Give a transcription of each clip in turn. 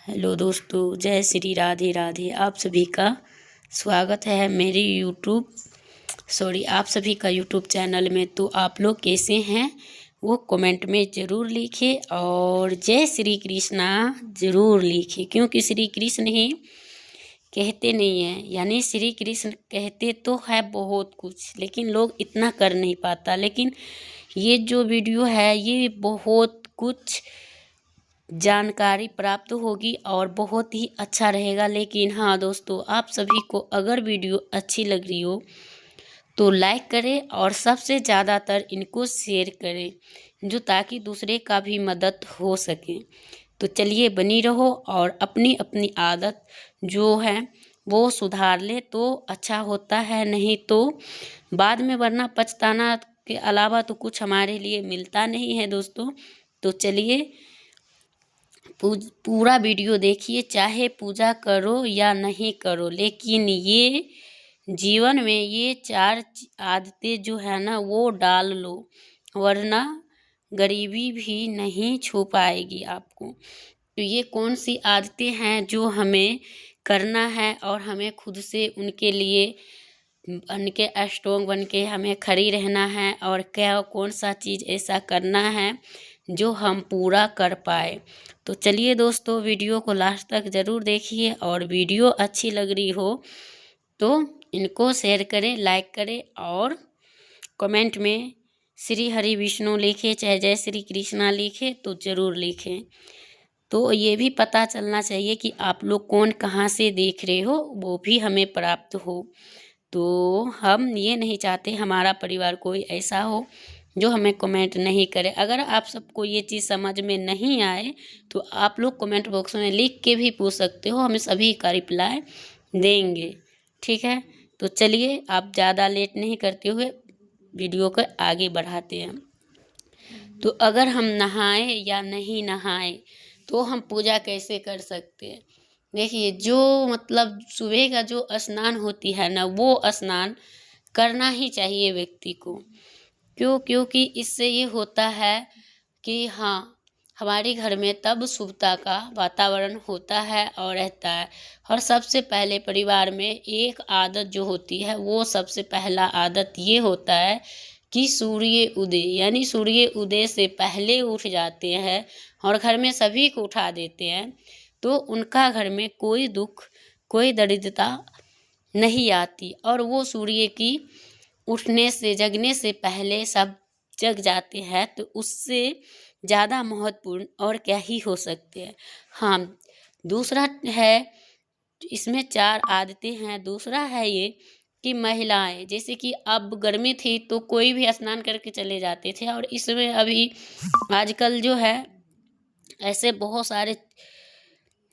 Hello दोस्तों, जय श्री राधे राधे। आप सभी का स्वागत है मेरी आप सभी का यूट्यूब चैनल में। तो आप लोग कैसे हैं वो कमेंट में ज़रूर लिखें और जय श्री कृष्णा ज़रूर लिखें, क्योंकि श्री कृष्ण ही कहते नहीं हैं, यानी श्री कृष्ण कहते तो है बहुत कुछ, लेकिन लोग इतना कर नहीं पाता। लेकिन ये जो वीडियो है ये बहुत कुछ जानकारी प्राप्त होगी और बहुत ही अच्छा रहेगा। लेकिन हाँ दोस्तों, आप सभी को अगर वीडियो अच्छी लग रही हो तो लाइक करें और सबसे ज़्यादातर इनको शेयर करें, जो ताकि दूसरे का भी मदद हो सके। तो चलिए बनी रहो और अपनी अपनी आदत जो है वो सुधार ले तो अच्छा होता है, नहीं तो बाद में वरना पछताना के अलावा तो कुछ हमारे लिए मिलता नहीं है दोस्तों। तो चलिए पूरा वीडियो देखिए, चाहे पूजा करो या नहीं करो, लेकिन ये जीवन में ये चार आदतें जो है ना वो डाल लो, वरना गरीबी भी नहीं छू पाएगी आपको। तो ये कौन सी आदतें हैं जो हमें करना है और हमें खुद से उनके लिए बन के स्ट्रोंग बन के हमें खड़ी रहना है, और क्या कौन सा चीज़ ऐसा करना है जो हम पूरा कर पाए। तो चलिए दोस्तों, वीडियो को लास्ट तक ज़रूर देखिए और वीडियो अच्छी लग रही हो तो इनको शेयर करें, लाइक करें और कमेंट में श्री हरि विष्णु लिखें, चाहे जय श्री कृष्णा लिखें तो ज़रूर लिखें। तो ये भी पता चलना चाहिए कि आप लोग कौन कहाँ से देख रहे हो, वो भी हमें प्राप्त हो। तो हम ये नहीं चाहते हमारा परिवार कोई ऐसा हो जो हमें कमेंट नहीं करे। अगर आप सबको ये चीज़ समझ में नहीं आए तो आप लोग कमेंट बॉक्स में लिख के भी पूछ सकते हो, हमें सभी का रिप्लाई देंगे, ठीक है। तो चलिए आप ज़्यादा लेट नहीं करते हुए वीडियो को आगे बढ़ाते हैं। तो अगर हम नहाएं या नहीं नहाएं तो हम पूजा कैसे कर सकते हैं। देखिए, जो मतलब सुबह का जो स्नान होती है ना, वो स्नान करना ही चाहिए व्यक्ति को। क्योंकि इससे ये होता है कि हाँ, हमारे घर में तब शुभता का वातावरण होता है और रहता है। और सबसे पहले परिवार में एक आदत जो होती है, वो सबसे पहला आदत ये होता है कि सूर्य उदय, यानी सूर्य उदय से पहले उठ जाते हैं और घर में सभी को उठा देते हैं, तो उनका घर में कोई दुख कोई दरिद्रता नहीं आती। और वो सूर्य की उठने से जगने से पहले सब जग जाते हैं, तो उससे ज़्यादा महत्वपूर्ण और क्या ही हो सकते हैं। हाँ, दूसरा है, इसमें 4 आदतें हैं। दूसरा है ये कि महिलाएं, जैसे कि अब गर्मी थी तो कोई भी स्नान करके चले जाते थे, और इसमें अभी आजकल जो है ऐसे बहुत सारे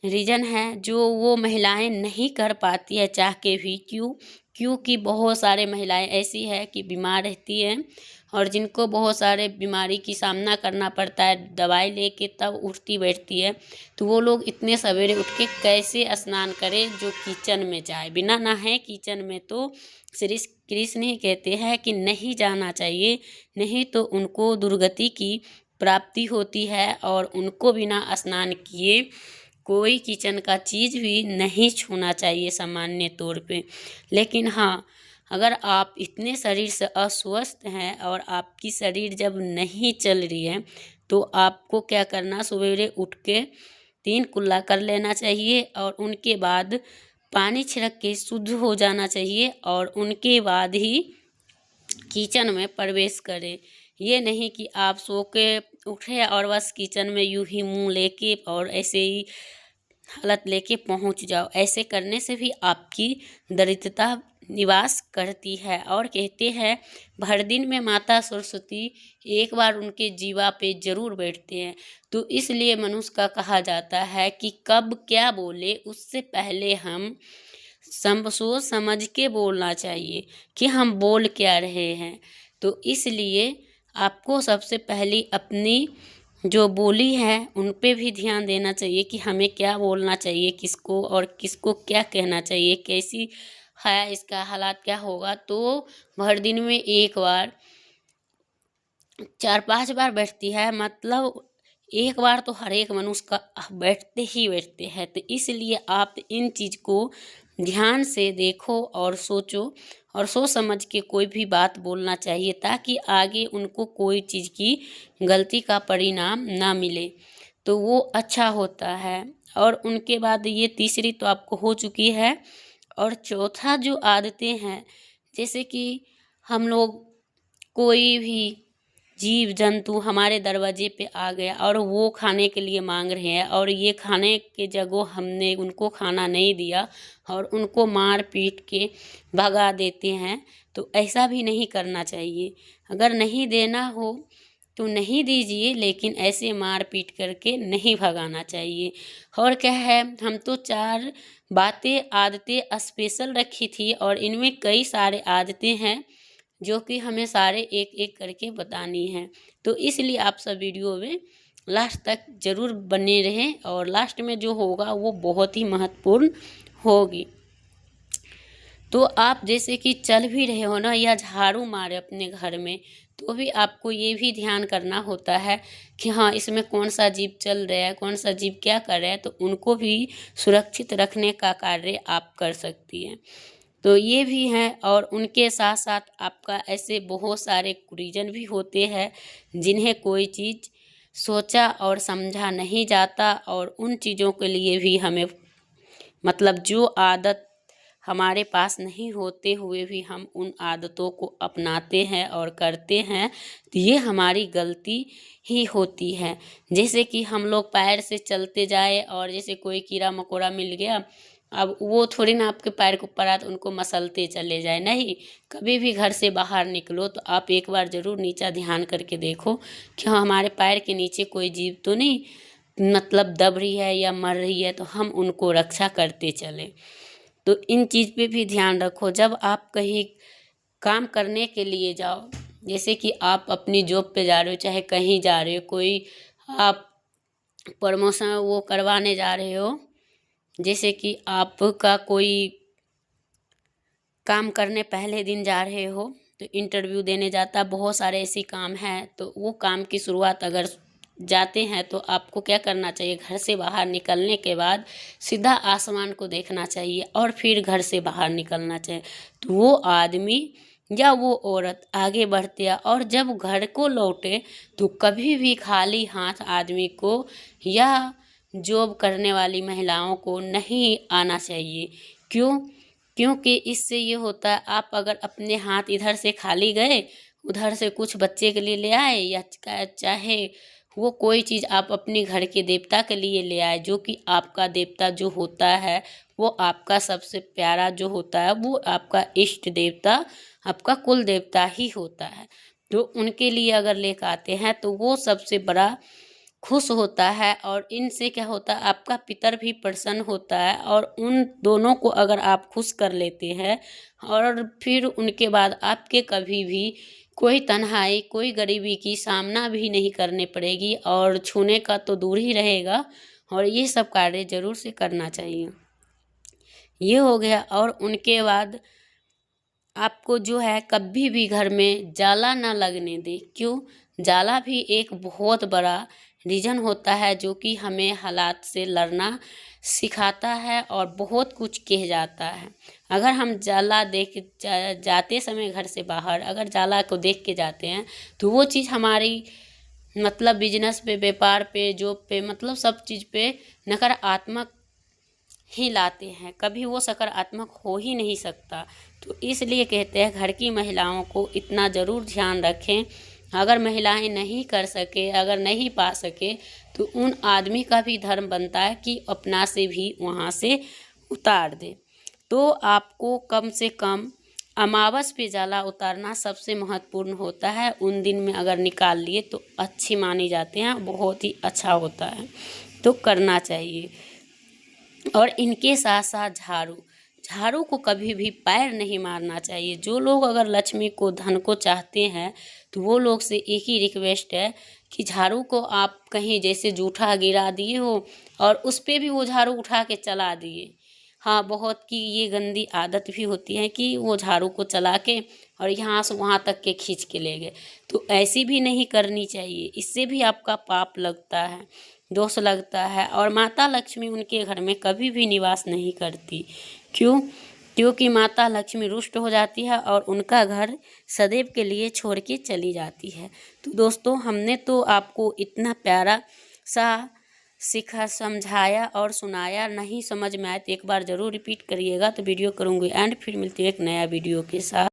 रीज़न है जो वो महिलाएं नहीं कर पाती है चाह के भी। क्योंकि बहुत सारे महिलाएं ऐसी है कि बीमार रहती हैं और जिनको बहुत सारे बीमारी की सामना करना पड़ता है, दवाई लेके तब उठती बैठती है। तो वो लोग इतने सवेरे उठ के कैसे स्नान करें जो किचन में जाए, बिना नहाए किचन में। तो श्री कृष्ण ही कहते हैं कि नहीं जाना चाहिए, नहीं तो उनको दुर्गति की प्राप्ति होती है और उनको बिना स्नान किए कोई किचन का चीज़ भी नहीं छूना चाहिए सामान्य तौर पे। लेकिन हाँ, अगर आप इतने शरीर से अस्वस्थ हैं और आपकी शरीर जब नहीं चल रही है तो आपको क्या करना, सवेरे उठ के 3 कुल्ला कर लेना चाहिए और उनके बाद पानी छिड़क के शुद्ध हो जाना चाहिए और उनके बाद ही किचन में प्रवेश करें। ये नहीं कि आप सो के उठे और बस किचन में यूं ही मुंह लेके और ऐसे ही हालत लेके पहुंच जाओ। ऐसे करने से भी आपकी दरिद्रता निवास करती है। और कहते हैं भर दिन में माता सरस्वती एक बार उनके जीवा पे जरूर बैठते हैं। तो इसलिए मनुष्य का कहा जाता है कि कब क्या बोले उससे पहले हम सोच समझ के बोलना चाहिए कि हम बोल क्या रहे हैं। तो इसलिए आपको सबसे पहली अपनी जो बोली है उन पे भी ध्यान देना चाहिए कि हमें क्या बोलना चाहिए, किसको और किसको क्या कहना चाहिए, कैसी है इसका हालात क्या होगा। तो भर दिन में एक बार 4-5 बार बैठती है, मतलब एक बार तो हर एक मनुष्य का बैठते ही बैठते हैं। तो इसलिए आप इन चीज़ को ध्यान से देखो और सोचो, और सोच समझ के कोई भी बात बोलना चाहिए, ताकि आगे उनको कोई चीज़ की गलती का परिणाम ना मिले, तो वो अच्छा होता है। और उनके बाद ये तीसरी तो आपको हो चुकी है। और चौथा जो आदतें हैं, जैसे कि हम लोग, कोई भी जीव जंतु हमारे दरवाजे पे आ गया और वो खाने के लिए मांग रहे हैं, और ये खाने के जगह हमने उनको खाना नहीं दिया और उनको मार पीट के भगा देते हैं, तो ऐसा भी नहीं करना चाहिए। अगर नहीं देना हो तो नहीं दीजिए, लेकिन ऐसे मार पीट करके नहीं भगाना चाहिए। और क्या है, हम तो 4 बातें आदतें स्पेशल रखी थी, और इनमें कई सारे आदतें हैं जो कि हमें सारे एक एक करके बतानी है। तो इसलिए आप सब वीडियो में लास्ट तक ज़रूर बने रहें, और लास्ट में जो होगा वो बहुत ही महत्वपूर्ण होगी। तो आप जैसे कि चल भी रहे हो ना, या झाड़ू मारे अपने घर में, तो भी आपको ये भी ध्यान करना होता है कि हाँ, इसमें कौन सा जीव चल रहा है, कौन सा जीव क्या कर रहा है, तो उनको भी सुरक्षित रखने का कार्य आप कर सकती हैं। तो ये भी हैं, और उनके साथ साथ आपका ऐसे बहुत सारे रीजन भी होते हैं जिन्हें कोई चीज़ सोचा और समझा नहीं जाता, और उन चीज़ों के लिए भी हमें, मतलब जो आदत हमारे पास नहीं होते हुए भी हम उन आदतों को अपनाते हैं और करते हैं, तो ये हमारी गलती ही होती है। जैसे कि हम लोग पैर से चलते जाए, और जैसे कोई कीड़ा मकोड़ा मिल गया, अब वो थोड़ी ना आपके पैर के ऊपर आए तो उनको मसलते चले जाए, नहीं। कभी भी घर से बाहर निकलो तो आप एक बार ज़रूर नीचा ध्यान करके देखो कि हाँ, हमारे पैर के नीचे कोई जीव तो नहीं मतलब दब रही है या मर रही है, तो हम उनको रक्षा करते चलें। तो इन चीज़ पे भी ध्यान रखो। जब आप कहीं काम करने के लिए जाओ, जैसे कि आप अपनी जॉब पे जा रहे हो, चाहे कहीं जा रहे हो, कोई आप प्रमोशन वो करवाने जा रहे हो, जैसे कि आपका कोई काम करने पहले दिन जा रहे हो, तो इंटरव्यू देने जाता, बहुत सारे ऐसे काम हैं, तो वो काम की शुरुआत अगर जाते हैं तो आपको क्या करना चाहिए, घर से बाहर निकलने के बाद सीधा आसमान को देखना चाहिए और फिर घर से बाहर निकलना चाहिए। तो वो आदमी या वो औरत आगे बढ़ते हैं, और जब घर को लौटे तो कभी भी खाली हाथ आदमी को या जॉब करने वाली महिलाओं को नहीं आना चाहिए। क्यों? क्योंकि इससे ये होता है, आप अगर अपने हाथ इधर से खाली गए, उधर से कुछ बच्चे के लिए ले आए, या चाहे वो कोई चीज़ आप अपने घर के देवता के लिए ले आए, जो कि आपका देवता जो होता है वो आपका सबसे प्यारा जो होता है, वो आपका इष्ट देवता, आपका कुल देवता ही होता है। तो उनके लिए अगर लेकर आते हैं तो वो सबसे बड़ा खुश होता है, और इनसे क्या होता है, आपका पितर भी प्रसन्न होता है, और उन दोनों को अगर आप खुश कर लेते हैं, और फिर उनके बाद आपके कभी भी कोई तन्हाई, कोई गरीबी की सामना भी नहीं करने पड़ेगी, और छूने का तो दूर ही रहेगा। और ये सब कार्य जरूर से करना चाहिए। ये हो गया। और उनके बाद आपको जो है, कभी भी घर में जाला ना लगने दे। क्यों? जाला भी एक बहुत बड़ा रीज़न होता है, जो कि हमें हालात से लड़ना सिखाता है और बहुत कुछ कह जाता है। अगर हम जाला देख जाते समय घर से बाहर अगर जाला को देख के जाते हैं, तो वो चीज़ हमारी मतलब बिजनेस पे, व्यापार पे, जॉब पे, मतलब सब चीज़ पे नकारात्मक ही लाते हैं। कभी वो सकारात्मक हो ही नहीं सकता। तो इसलिए कहते हैं, घर की महिलाओं को इतना ज़रूर ध्यान रखें। अगर महिलाएं नहीं कर सके, अगर नहीं पा सके, तो उन आदमी का भी धर्म बनता है कि अपना से भी वहाँ से उतार दे। तो आपको कम से कम अमावस पे जाला उतारना सबसे महत्वपूर्ण होता है। उन दिन में अगर निकाल लिए तो अच्छी मानी जाते हैं, बहुत ही अच्छा होता है, तो करना चाहिए। और इनके साथ साथ झाड़ू को कभी भी पैर नहीं मारना चाहिए। जो लोग अगर लक्ष्मी को, धन को चाहते हैं, तो वो लोग से एक ही रिक्वेस्ट है कि झाड़ू को आप कहीं जैसे जूठा गिरा दिए हो और उस पर भी वो झाड़ू उठा के चला दिए, हाँ, बहुत की ये गंदी आदत भी होती है कि वो झाड़ू को चला के और यहाँ से वहाँ तक के खींच के ले गए। तो ऐसी भी नहीं करनी चाहिए, इससे भी आपका पाप लगता है, दोष लगता है। और माता लक्ष्मी उनके घर में कभी भी निवास नहीं करती। क्यों? क्योंकि माता लक्ष्मी रुष्ट हो जाती है और उनका घर सदैव के लिए छोड़ के चली जाती है। तो दोस्तों, हमने तो आपको इतना प्यारा सा सिखा समझाया और सुनाया। नहीं समझ में आए तो एक बार ज़रूर रिपीट करिएगा। तो वीडियो करूँगी एंड फिर मिलती हूँ एक नया वीडियो के साथ।